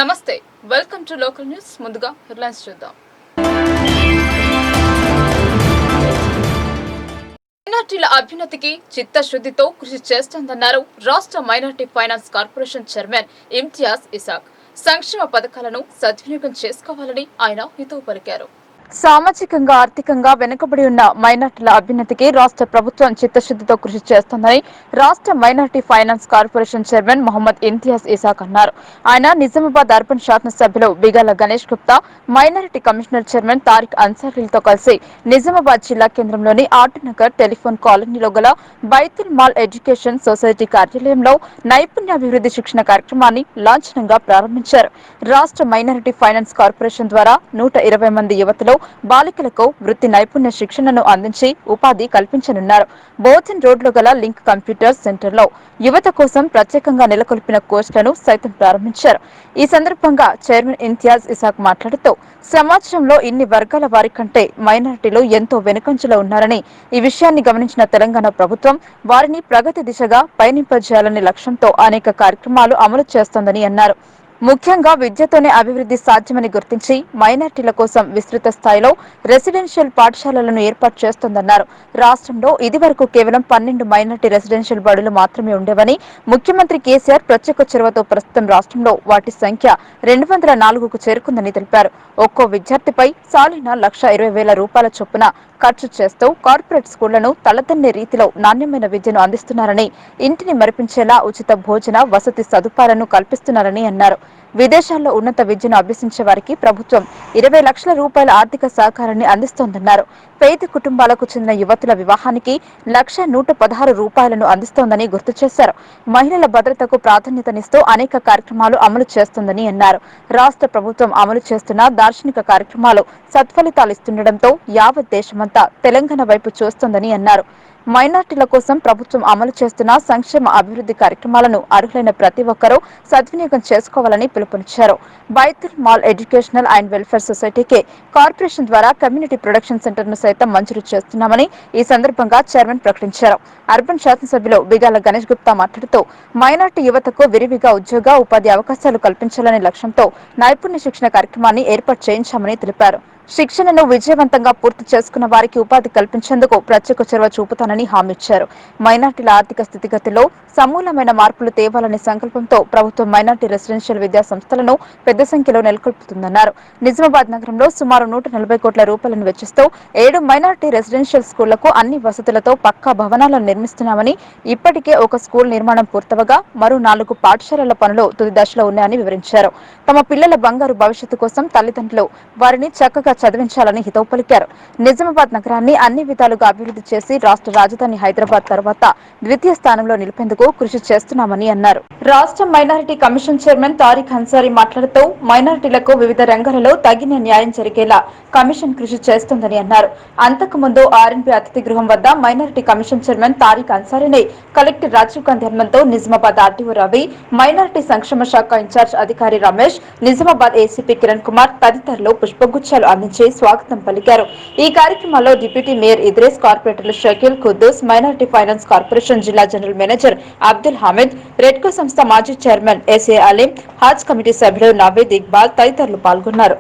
నమస్తే welcome to local news ముందుగా headlines చూద్దాం మైనార్టీల అభ్యున్నతికి చిత్తశుద్ధితో కృషి చేస్తోందన్నారు రాష్ట్ర minority finance corporation chairman Imtiaz Isaac సంక్షేమ పథకాలను సద్వినియోగం చేసుకోవాలని ఆయన హితవు పలికారు సామాజికంగా ఆర్థికంగా వెనుకబడి ఉన్న మైనార్టీల అభ్యున్నతికి రాష్ట్ర ప్రభుత్వం చిత్తశుద్ధితో కృషి చేస్తోందని రాష్ట్ర minority finance corporation chairman Mohammed Imtiaz Ishaq అన్నారు. ఆయన నిజామాబాద్ అర్బన్ శాసనసభ్యులు Bigala Ganesh Gupta, minority commissioner chairman Tariq అన్సారీలతో కలిసి నిజామాబాద్ జిల్లా కేంద్రంలోని ఆటనగర్ టెలిఫోన్ కాలనీలో గల బైతుల్ మాల్ ఎడ్యుకేషన్ సొసైటీ కార్యాలయంలో నైపుణ్యాభివృద్ధి శిక్షణ కార్యక్రమాన్ని లాంఛనంగా ప్రారంభించారు. రాష్ట్ర మైనారిటీ ఫైనాన్స్ కార్పొరేషన్ ద్వారా 120 మంది యువతలో బాలికలకు వృత్తి నైపుణ్య శిక్షణను అందించి ఉపాధి కల్పించనున్నారు. బోధన్ రోడ్లో గల లింక్ కంప్యూటర్ సెంటర్లో యువత కోసం ప్రత్యేకంగా నెలకొల్పిన కోర్సులను సైతం ప్రారంభించారు. ఈ సందర్భంగా చైర్మన్ ఇమ్తియాజ్ ఇసాక్ మాట్లాడుతూ సమాజంలో ఇన్ని వర్గాల వారి కంటే మైనారిటీలు ఎంతో వెనుకంజలో ఉన్నారని, ఈ విషయాన్ని గమనించిన తెలంగాణ ప్రభుత్వం వారిని ప్రగతి దిశగా పయనింపజేయాలనే లక్ష్యంతో అనేక కార్యక్రమాలు అమలు చేస్తోందని అన్నారు. ముఖ్యంగా విద్యతోనే అభివృద్ధి సాధ్యమని గుర్తించి మైనార్టీల కోసం విస్తృత స్థాయిలో రెసిడెన్షియల్ పాఠశాలలను ఏర్పాటు చేస్తోందన్నారు. రాష్ట్రంలో ఇదివరకు కేవలం 12 మైనార్టీ రెసిడెన్షియల్ బడులు మాత్రమే ఉండేవని, ముఖ్యమంత్రి కేసీఆర్ ప్రత్యేక చొరవతో ప్రస్తుతం రాష్ట్రంలో వాటి సంఖ్య 204కు చేరుకుందని తెలిపారు. ఒక్కో విద్యార్థిపై సాలిన ₹1,20,000 చొప్పున ఖర్చు చేస్తూ కార్పొరేట్ స్కూళ్లను తలదన్నే రీతిలో నాణ్యమైన విద్యను అందిస్తున్నారని, ఇంటిని మరిపించేలా ఉచిత భోజన వసతి సదుపాయాలను కల్పిస్తున్నారని అన్నారు. విదేశాల్లో ఉన్నత విద్యను అభ్యసించే వారికి ప్రభుత్వం ₹20 లక్షల ఆర్థిక సహకారాన్ని అందిస్తోందన్నారు. పేద కుటుంబాలకు చెందిన యువతుల వివాహానికి ₹116 అందిస్తోందని గుర్తు చేశారు. మహిళల భద్రతకు ప్రాధాన్యతనిస్తూ అనేక కార్యక్రమాలు అమలు చేస్తోందని అన్నారు. రాష్ట్ర ప్రభుత్వం అమలు చేస్తున్న దార్శనిక కార్యక్రమాలు సత్ఫలితాలిస్తుండటంతో యావత్ దేశమంతా తెలంగాణ వైపు చూస్తోందని అన్నారు. మైనార్టీల కోసం ప్రభుత్వం అమలు చేస్తున్న సంక్షేమ అభివృద్ధి కార్యక్రమాలను అర్హులైన ప్రతి ఒక్కరూ సద్వినియోగం చేసుకోవాలని పిలుపునిచ్చారు. బైతుల్ మాల్ ఎడ్యుకేషనల్ అండ్ వెల్ఫేర్ సొసైటీకి కార్పొరేషన్ ద్వారా కమ్యూనిటీ ప్రొడక్షన్ సెంటర్ ను సైతం మంజూరు చేస్తున్నామని ఈ సందర్భంగా చైర్మన్ ప్రకటించారు. అర్బన్ శాసనసభ్యులు బిగాల గణేష్ గుప్తా మాట్లాడుతూ మైనార్టీ యువతకు విరివిగా ఉద్యోగ ఉపాధి అవకాశాలు కల్పించాలనే లక్ష్యంతో నైపుణ్య శిక్షణ కార్యక్రమాన్ని ఏర్పాటు చేయించామని తెలిపారు. శిక్షణను విజయవంతంగా పూర్తి చేసుకున్న వారికి ఉపాధి కల్పించేందుకు ప్రత్యేక చొరవ చూపుతానని హామీ ఇచ్చారు. మైనార్టీల ఆర్థిక స్థితిగతుల్లో సమూలమైన మార్పులు తేవాలనే సంకల్పంతో ప్రభుత్వం మైనార్టీ రెసిడెన్షియల్ విద్యా సంస్థలను పెద్ద సంఖ్యలో నెలకొల్పుతుందన్నారు. నిజామాబాద్ నగరంలో సుమారు ₹140 కోట్ల వెచ్చిస్తూ 7 మైనార్టీ రెసిడెన్షియల్ స్కూళ్లకు అన్ని వసతులతో పక్కా భవనాలను నిర్మిస్తున్నామని, ఇప్పటికే ఒక స్కూల్ నిర్మాణం పూర్తవగా మరో 4 పాఠశాలల పనులు తుది దశలో ఉన్నాయని వివరించారు. తమ పిల్లల బంగారు భవిష్యత్తు కోసం తల్లిదండ్రులు వారిని చక్కగా చదివించాలని హితవు పలికారు. నిజామాబాద్ నగరాన్ని అన్ని విధాలుగా అభివృద్ధి చేసి రాష్ట్ర రాజధాని హైదరాబాద్ తర్వాత ద్వితీయ స్థానంలో నిలిపేందుకు కృషి చేస్తున్నామని అన్నారు. రాష్ట్ర minority commission chairman Tariq Ansari మాట్లాడుతూ మైనారిటీలకు వివిధ రంగాలలో తగిన న్యాయం జరిగేలా కమిషన్ కృషి చేస్తోందని అన్నారు. అంతకుముందు ఆర్ఎన్బి అతిథి గృహం వద్ద మైనారిటీ కమిషన్ చైర్మన్ తారిక్ అన్సారీని కలెక్టర్ రాజీవ్ గాంధీ హనుమంతో నిజామాబాద్ ఆర్టీఓ రవి, మైనారిటీ సంక్షేమ శాఖ ఇన్ఛార్జ్ అధికారి రమేష్, నిజామాబాద్ ఏసీపీ కిరణ్ కుమార్ తదితరులు పుష్పగుచ్చాలు అందించి స్వాగతం పలికారు. ఈ కార్యక్రమంలో డిప్యూటీ మేయర్ ఇద్రేస్, కార్పొరేటర్లు Shakeel, Quddus, minority finance corporation జిల్లా జనరల్ మేనేజర్ అబ్దుల్ హమీద్, రెడ్కో సంస్థ మాజీ చైర్మన్ ఎస్ఏ అలీం, హజ్ కమిటీ సభ్యులు నవీద్ ఇక్బాల్ తదితరులు పాల్గొన్నారు.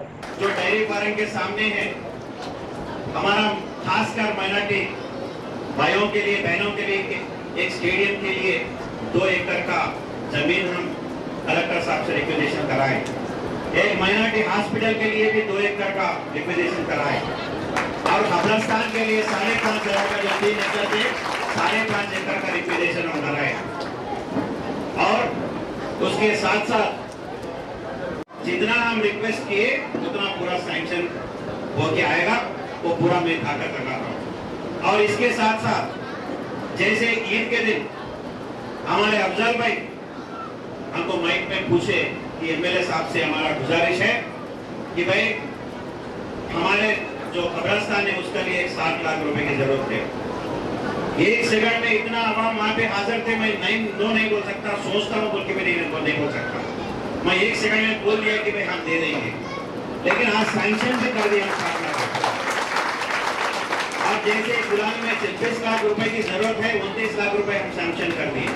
एक माइनॉरिटी हॉस्पिटल के लिए भी 2 एकड़ का रिक्वेजिशन कराए और कब्रिस्तान के लिए 5.5 एकड़ का जो 3 एकड़ थे 5.5 एकड़ का रिक्वेजिशन हम कराए और उसके साथ साथ जितना हम रिक्वेस्ट किए उतना पूरा सैंक्शन होके आएगा, वो पूरा मैं ताकत लगा रहा हूँ। और इसके साथ साथ जैसे ईद के दिन हमारे अफजल भाई हमको माइक में पूछे कि एमएलए साहब से हमारा गुजारिश है कि भाई हमारे जो कब्रिस्तान है उसके लिए 7 लाख रुपए की जरूरत है। एक सेकंड में इतना आवाम वहाँ पे हाजिर थे, मैं नहीं बोल सकता, सोचता हूँ बोल के भी नहीं बोल सकता। मैं 1 सेकंड में बोल दिया कि भाई हम दे देंगे, लेकिन आज सैंक्शन भी कर दिया 7 लाख। और जैसे गुलाम में 26 लाख रुपए की जरूरत है, 29 लाख रुपए हम सैंक्शन कर दिए।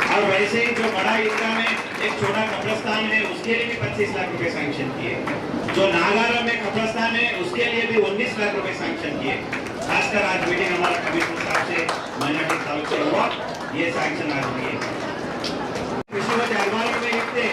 और वैसे ही जो बड़ा ईदगाह में एक छोटा कब्रिस्तान है, उसके लिए भी 25 लाख रुपए सैंक्शन किए। जो नागारा में कब्रिस्तान है उसके लिए भी 19 लाख रुपए सैंक्शन किए। खासकर आज मीटिंग हमारा कमिश्नर साहब से माइनॉरिटी ताल्लुक से हुआ, ये सैंक्शन आज हुए। किसी अखबार में लिखते,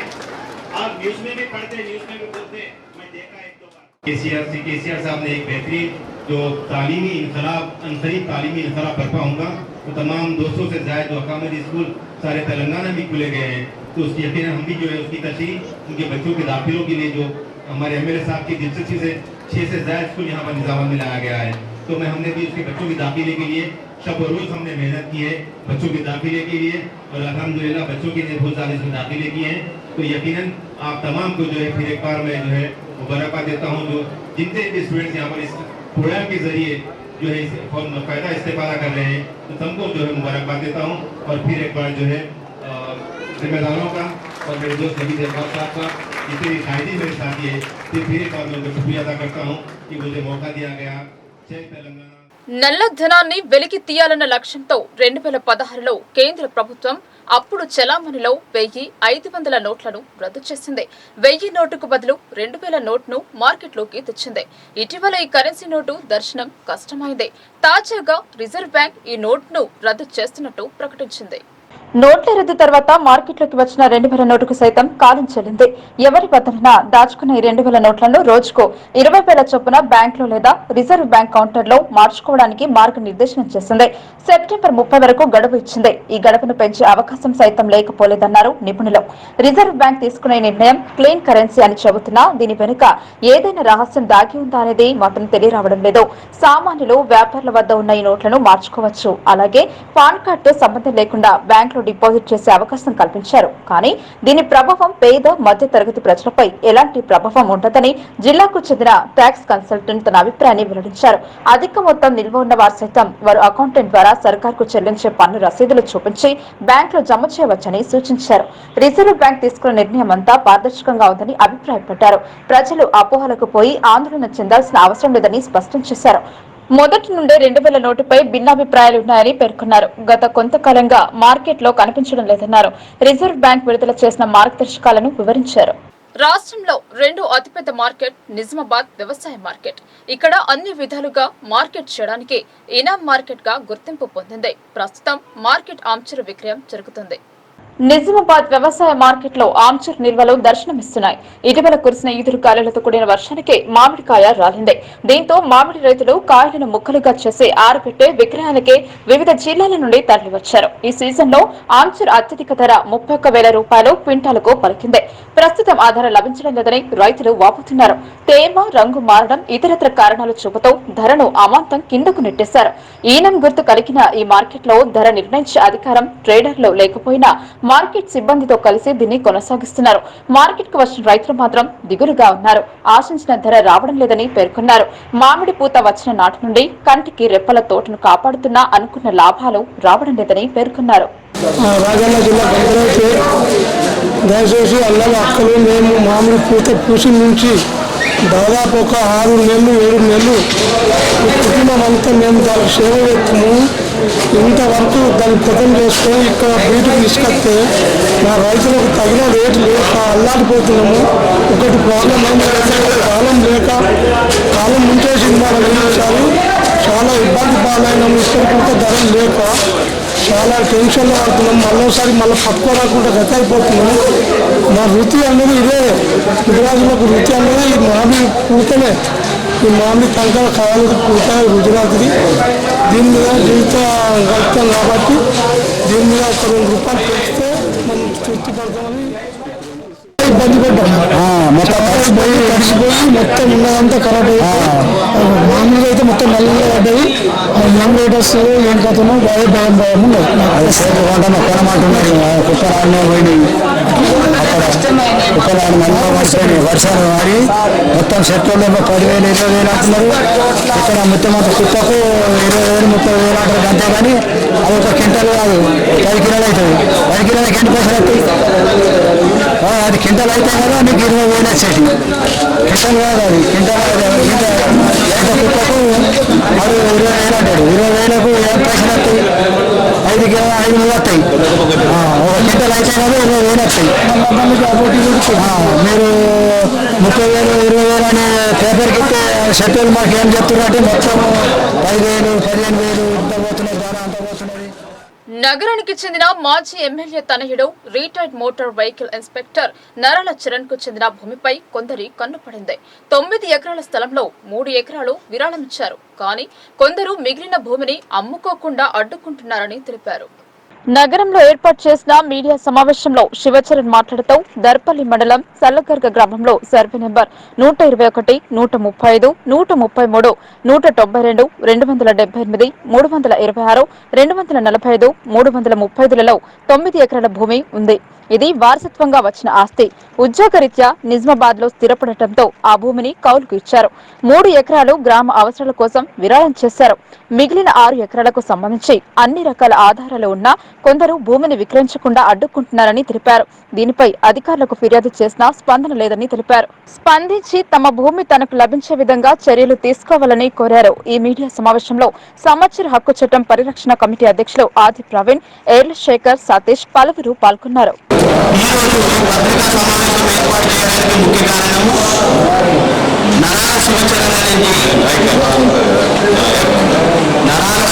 आप न्यूज में भी पढ़ते, न्यूज में भी बोलते, मैं देखा एक दो बार। केसीआर साहब ने एक बेहतरीन जो तालीमी इनकलाब बर्पा होगा, तो तमाम 200 से ज़्यादा जो अकामती स्कूल सारे तेलंगाना में खुले गए हैं, तो उसकी यकीन हम भी जो है उसकी तशरीह उनके बच्चों के दाखिलों के लिए जो हमारे एमएलए साहब की दिलचस्पी से 6 से ज़्यादा स्कूल यहाँ पर निज़ाम में लाया गया है। तो हमने भी उसके बच्चों की दाखिले के लिए शब और रोज़ हमने मेहनत की है बच्चों के दाखिले के लिए, और अल्हम्दुलिल्लाह बच्चों के लिए बहुत ज़्यादा इसमें दाखिले किए हैं। तो यकीनन आप तमाम को जो है फिर एक बार मैं जो है मुबारकबाद देता हूँ, जो जितने भी स्टूडेंट्स यहाँ पर इस प्रोग्राम के जरिए जो है फ़ायदा इस्तेफादा कर रहे हैं, तो सबको जो है मुबारकबाद देता हूँ। और फिर एक बार जो है जिम्मेदारों का और मेरे दोस्त नबी जरबार साहब का जितनी शायरी मेरे साथ है, फिर एक बार मैं उनका शुक्रिया अदा करता हूँ कि मुझे मौका दिया गया। जय तेलंगाना। నల్లధనాన్ని వెలికి తీయాలన్న లక్ష్యంతో 2016లో కేంద్ర ప్రభుత్వం అప్పుడు చలామణిలో 1500 నోట్లను రద్దు చేసింది. 1000 నోటుకు బదులు 2000 నోట్ను మార్కెట్లోకి తెచ్చింది. ఇటీవల ఈ కరెన్సీ నోటు దర్శనం కష్టమైంది. తాజాగా రిజర్వ్ బ్యాంక్ ఈ నోట్ను రద్దు చేస్తున్నట్టు ప్రకటించింది. నోట్ల రద్దు తర్వాత మార్కెట్లోకి వచ్చిన 2000 నోటుకు సైతం కాలం చెల్లింది. ఎవరి వద్దనైనా దాచుకున్న ఈ 2000 నోట్లను రోజుకు 20,000 చొప్పున బ్యాంకులో లేదా రిజర్వ్ బ్యాంక్ కౌంటర్లో మార్చుకోవడానికి మార్గనిర్దేశనం చేసింది. సెప్టెంబర్ 30 వరకు గడువు ఇచ్చింది. ఈ గడువును పెంచే అవకాశం సైతం లేకపోలేదన్నారు నిపుణులు. రిజర్వ్ బ్యాంక్ తీసుకునే నిర్ణయం క్లీన్ కరెన్సీ అని చెబుతున్నా దీని వెనుక ఏదైనా రహస్యం దాగి ఉందా అనేది మాత్రం తెలియరావడం లేదు. సామాన్యులు వ్యాపారుల వద్ద ఉన్న ఈ నోట్లను మార్చుకోవచ్చు. అలాగే పాన్ కార్డుతో సంబంధం లేకుండా బ్యాంకులో డిపాజిట్ చేసే అవకాశం కల్పించారు. కానీ దీని ప్రభావం పేద మధ్య తరగతి ప్రజలపై ఎలాంటి ప్రభావం ఉండదని జిల్లాకు చెందిన ట్యాక్స్ కన్సల్టెంట్ తన అభిప్రాయాన్ని వెల్లడించారు. అధిక మొత్తం నిల్వ ఉన్న వారు సైతం వారు అకౌంటెంట్ ద్వారా సర్కార్కు చెల్లించే పన్ను రసీదులు చూపించి బ్యాంకులో జమ చేయవచ్చని సూచించారు. రిజర్వ్ బ్యాంక్ తీసుకున్న నిర్ణయం అంతా పారదర్శకంగా ఉందని అభిప్రాయపడ్డారు. ప్రజలు అపోహలకు పోయి ఆందోళన చెందాల్సిన అవసరం లేదని స్పష్టం చేశారు. మొదటి నుండే 2000 నోటుపై భిన్నాభిప్రాయాలున్నాయని పేర్కొన్నారు. గత కొంతకాలంగా మార్కెట్లో కనిపించడం లేదన్నారు. రిజర్వ్ బ్యాంక్ విడుదల చేసిన మార్గదర్శకాలను వివరించారు. రాష్ట్రంలో రెండో అతిపెద్ద మార్కెట్ నిజామాబాద్ వ్యవసాయ మార్కెట్. ఇక్కడ అన్ని విధాలుగా మార్కెట్ చేయడానికి ఇనాం మార్కెట్ గా గుర్తింపు పొందింది. ప్రస్తుతం మార్కెట్ ఆంచర్ విక్రయం జరుగుతుంది. నిజామాబాద్ వ్యవసాయ మార్కెట్ లో ఆంచర్ నిల్వలు దర్శనమిస్తున్నాయి. ఇటీవల కురిసిన ఈదురుగాలులతో కూడిన వర్షానికి మామిడికాయ రాలింది. దీంతో మామిడి రైతులు కాయలను ముక్కలుగా చేసి ఆరబెట్టే విక్రయాలకే వివిధ జిల్లాల నుండి తరలివచ్చారు. ఈ సీజన్ లో ఆంచర్ అత్యధిక ధర 31,000 రూపాయలు క్వింటాలకు పలికింది. ప్రస్తుతం ఆ ధర లభించడం లేదని రైతులు వాపోతున్నారు. తేమ రంగు మారడం ఇతరత్ర కారణాలు చూపుతూ ధరను అమాంతం కిందకు నెట్టేశారు. ఈనం గుర్తు కలిగిన ఈ మార్కెట్ లో ధర నిర్ణయించే అధికారం ట్రేడర్లు లేకపోయినా మార్కెట్ సిబ్బందితో కలిసి దీన్ని కొనసాగిస్తున్నారు. మార్కెట్ కు వచ్చిన రైతులు మాత్రం దిగులుగా ఉన్నారు. ఆశించిన ధర రావడం లేదని పేర్కొన్నారు. మామిడి పూత వచ్చిన నాటి నుండి కంటికి రెప్పల తోటను కాపాడుతున్నా అనుకున్న లాభాలు రావడం లేదని పేర్కొన్నారు. రాజన్న జిల్లా దయచేసి అల్లం అక్కలు మేము మామిడి పూత పూసి నుంచి దాదాపు ఒక 6 నెలలు 7 నెలలు కుటుంబమంతా మేము దానికి సేవ చేస్తాము. ఇంతవరకు దాన్ని పొతం చేసుకొని ఇక్కడ బయటకు తీసుకొస్తే మా రైతులకు తగిన రేటు లేక అల్లాడిపోతున్నాము. ఒకటి ప్రాబ్లం ఏంటంటే కాలం లేక కాలం ముంచేసింది మన వినియోగశాలు చాలా ఇబ్బంది పాలైనాము. ఇప్పటికంటే ధరలు లేక చాలా టెన్షన్లో పడుతున్నాం. మళ్ళీసారి పట్టుకోరాకుండా గతైపోతున్నాము. మా వృత్తి అనేది ఇదే, గుజరాతులకు వృత్తి అనేది ఈ మామిడి పూతనే. ఈ మామిడి పంటలు కావాలి పూత గుజరాత్ది. దీని మీద జీవితం గడుపుతాం కాబట్టి దీని మీద ఒక 2 రూపాయలు పెంచితే మనం తృప్తి పడతామని ఇబ్బంది పడ్డాం. తడిసిపోయి మొత్తం ఉన్నదంతా ఖరాబ్ అయిపోయి మామూలుగా అయితే మొత్తం నల్లగా పడ్డాయి. యంగ్ రైడర్స్ ఏం కథనో భయం ఉన్నాయి. వర్షాలు మారి మొత్తం సెక్టర్లో 10,000 20,000 అంటున్నారు. ఇక్కడ మొత్తం అంత కుప్పకు 20,000 30,000 అంటారు. అంతేగాని అది ఒక క్వింటల్ కాదు, 10 కిలోలు అవుతుంది. 10 కిలోలకి ఎన్ని పైసలు అవుతాయి? అది క్వింటల్ అయితే కదా నీకు 20,000 వచ్చేది. క్వింటల్ కాదు, అది క్వింటల్ కుప్పకు అది 20,000 అంటాడు. 20,000కు ఏం పైసలు వస్తాయి? 5 వస్తాయి. ఒక క్వింటల్ అయితే కాదు 20,000 వస్తాయి. మీరు 30,000 20,000 అనే పేపర్కి ఇస్తే షెడ్యూల్ మాకు ఏం చెప్తున్నారు అంటే మొత్తం 10,000 15,000 ఇంత పోతున్నాయి, ద్వారా అంత పోతున్నది. నగరానికి చెందిన మాజీ ఎమ్మెల్యే తనయుడు రిటైర్డ్ మోటార్ వెహికల్ ఇన్స్పెక్టర్ నరాల చరణ్ కు చెందిన భూమిపై కొందరి కన్నుపడింది. 9 ఎకరాల స్థలంలో 3 ఎకరాలు విరాళమిచ్చారు. కానీ కొందరు మిగిలిన భూమిని అమ్ముకోకుండా అడ్డుకుంటున్నారని తెలిపారు. నగరంలో ఏర్పాటు చేసిన మీడియా సమావేశంలో శివచరణ్ మాట్లాడుతూ దర్పల్లి మండలం సల్లగర్గ గ్రామంలో సర్వే నెంబర్ 121, 135, 133, 192, 278, 326, 245, 335లలో 9 ఎకరాల భూమి ఉంది. ఇది వారసత్వంగా వచ్చిన ఆస్తి. ఉద్యోగరీత్యా నిజామాబాద్ లో స్థిరపడటంతో ఆ భూమిని కౌలుకు ఇచ్చారు. 3 ఎకరాలు గ్రామ అవసరాల కోసం విరాళం చేశారు. మిగిలిన 6 ఎకరాలకు సంబంధించి అన్ని రకాల ఆధారాలు ఉన్నా కొందరు భూమిని విక్రయించకుండా అడ్డుకుంటున్నారని తెలిపారు. దీనిపై అధికారులకు ఫిర్యాదు చేసినా స్పందన లేదని తెలిపారు. స్పందించి తమ భూమి తనకు లభించే విధంగా చర్యలు తీసుకోవాలని కోరారు. ఈ మీడియా సమావేశంలో సమాచార హక్కు చట్టం పరిరక్షణ కమిటీ అధ్యక్షులు ఆది ప్రవీణ్, ఏర్ల శేఖర్, సతీష్ పలువురు పాల్గొన్నారు.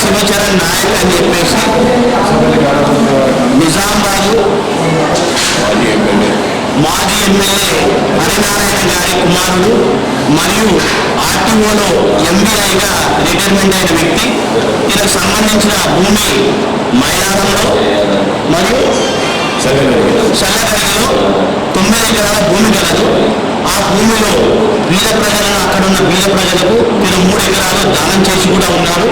శివచరణ్ నాయక్ అని చెప్పేసి నిజామాబాద్ మాజీ ఎమ్మెల్యే హరినారాయణ గారి కుమారుడు మరియు ఆర్టీఓలో ఎంబీఐగా రిటైర్మెంట్ అయిన వ్యక్తి. దీనికి సంబంధించిన భూమి మైలారంలో మరియు చల్లగరిలో 9 ఎకరాల భూమి కలదు. ఆ భూమిలో బీద ప్రజలను అక్కడ ఉన్న బీద ప్రజలకు వీరు 3 ఎకరాలు దానం చేసి కూడా ఉన్నారు.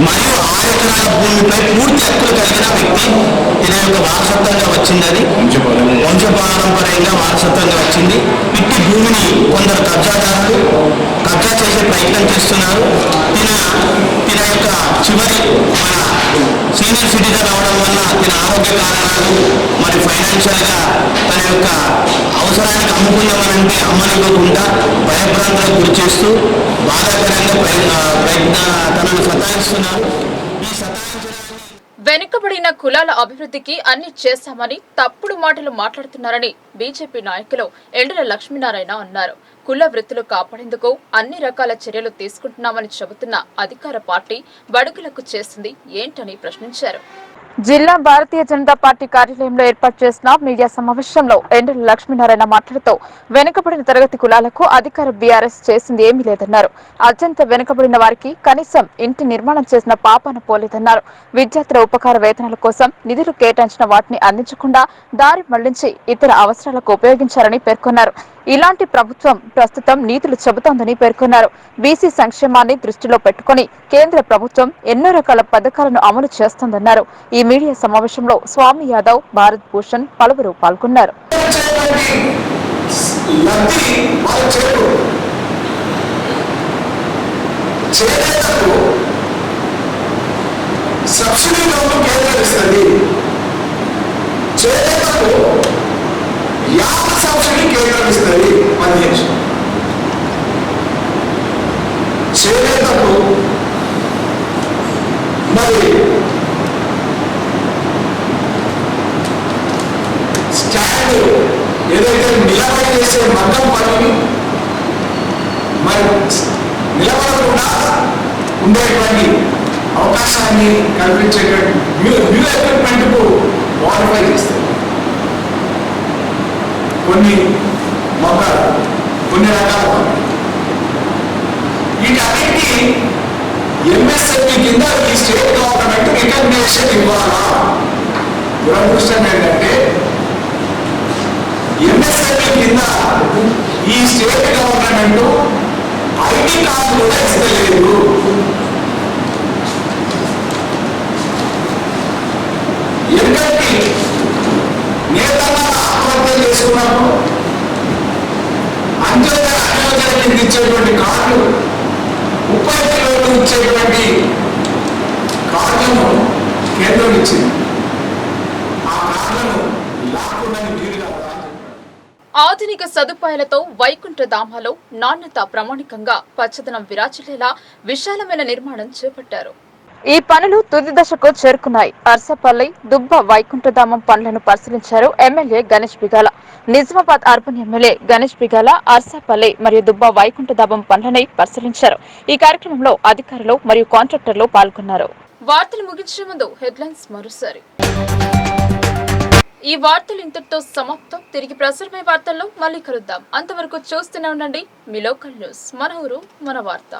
మరియు 6 ఎకరాల భూమిపై పూర్తి హక్కులు కలిగిన వ్యక్తి. దీని యొక్క వారసత్వంగా వచ్చింది. అది వంశపారంపర్యంగా వారసత్వంగా వచ్చింది. ఇట్టి భూమిని కొందరు కబ్జాదారులు కబ్జా చేసే ప్రయత్నం చేస్తున్నారు. తిన యొక్క చివరి మన సీనియర్ సిటిజన్ అవడం వల్ల తిన ఆరోగ్య కారణాలు మరి ఫైనాన్షియల్గా తన యొక్క అవసరానికి అమ్ముకుందామనంటే అమ్మనివ్వకుండా భయభ్రాంతులకు గురి చేస్తూ బాధాకరంగా తనను సతాయిస్తున్నారు. ఈ సతాయించడానికి వెనుకబడిన కులాల అభివృద్ధికి అన్ని చేశామని తప్పుడు మాటలు మాట్లాడుతున్నారని బీజేపీ నాయకులు ఎండల లక్ష్మీనారాయణ అన్నారు. కుల వృత్తులు కాపాడేందుకు అన్ని రకాల చర్యలు తీసుకుంటున్నామని చెబుతున్న అధికార పార్టీ బడుగులకు చేసింది ఏంటని ప్రశ్నించారు. జిల్లా భారతీయ జనతా పార్టీ కార్యాలయంలో ఏర్పాటు చేసిన మీడియా సమావేశంలో ఎండల లక్ష్మీనారాయణ మాట్లాడుతూ వెనుకబడిన తరగతి కులాలకు అధికార బీఆర్ఎస్ చేసింది ఏమీ లేదన్నారు. అత్యంత వెనుకబడిన వారికి కనీసం ఇంటి నిర్మాణం చేసిన పాపాన పోలేదన్నారు. విద్యార్థుల ఉపకార వేతనాల కోసం నిధులు కేటాయించిన వాటిని అందించకుండా దారి మళ్లించి ఇతర అవసరాలకు ఉపయోగించారని పేర్కొన్నారు. ఇలాంటి ప్రభుత్వం ప్రస్తుతం నీతులు చెబుతోందని పేర్కొన్నారు. బీసీ సంక్షేమాన్ని దృష్టిలో పెట్టుకుని కేంద్ర ప్రభుత్వం ఎన్నో రకాల పథకాలను అమలు చేస్తోందన్నారు. ఈ మీడియా సమావేశంలో స్వామి యాదవ్, భారత్ భూషణ్ పలువురు పాల్గొన్నారు. సబ్సిడీ కేంద్రం ఇస్తుంది 10 లక్షలు. చేనేతకు మరి స్టాండ్ ఏదైతే నిలబడి చేసే మగ్గం పనిని మరి నిలబడకుండా ఉండేటువంటి అవకాశాన్ని కల్పించేటువంటి న్యూ ఎక్విప్మెంట్కు మోడిఫై చేస్తారు. కొన్ని మొక్కలు, కొన్ని రకాల వీటన్నిటికీ ఎంఎస్ఎంఈ కింద ఈ స్టేట్ గవర్నమెంట్ రికగ్నేషన్ ఇవ్వాలా? దురదృష్టం ఏంటంటే ఎంఎస్ఎంఈ కింద ఈ స్టేట్ గవర్నమెంట్ ఐటీ కార్డు కూడా ఇస్తలేదు. ఎందుకంటే నేతగా ఆత్మహత్య చేసుకున్నప్పుడు అంత్యోదయ అయోజన కింద ఇచ్చేటువంటి కార్డు 30 కిలోలు ఇచ్చేటువంటి కార్డులను కేంద్రం ఇచ్చింది. ఆ కార్డులను లాక్కుండా వీలుగా ఆధునిక సదుపాయాలతో వైకుంఠ ధామాలో నాణ్యత ప్రామాణికంగా పచ్చదనం విరాజిల్లేలా విశాలమైన నిర్మాణం చేపట్టారు. ఈ పనులు తుది దశకు చేరుకున్నాయి. అర్సపల్లి దుబ్బ వైకుంఠధామం పనులను పరిశీలించారు MLA Ganesh Bigala. Nizamabad urban MLA Ganesh Bigala Arsapalli మరియు దుబ్బ వైకుంఠధామం పనులని పరిశీలించారు. ఈ కార్యక్రమంలో అధికారులు మరియు కాంట్రాక్టర్లు పాల్గొన్నారు. వార్తలు ముగించే ముందు హెడ్లైన్స్ మరోసారి. ఈ వార్తలు ఇంతటితో సమాప్తం. తిరిగి ప్రసారమయ్యే వార్తల్లో మళ్ళీ కలుద్దాం. అంతవరకు చూస్తూనే ఉండండి మీ లోకల్ న్యూస్. మన ఊరు మన వార్త.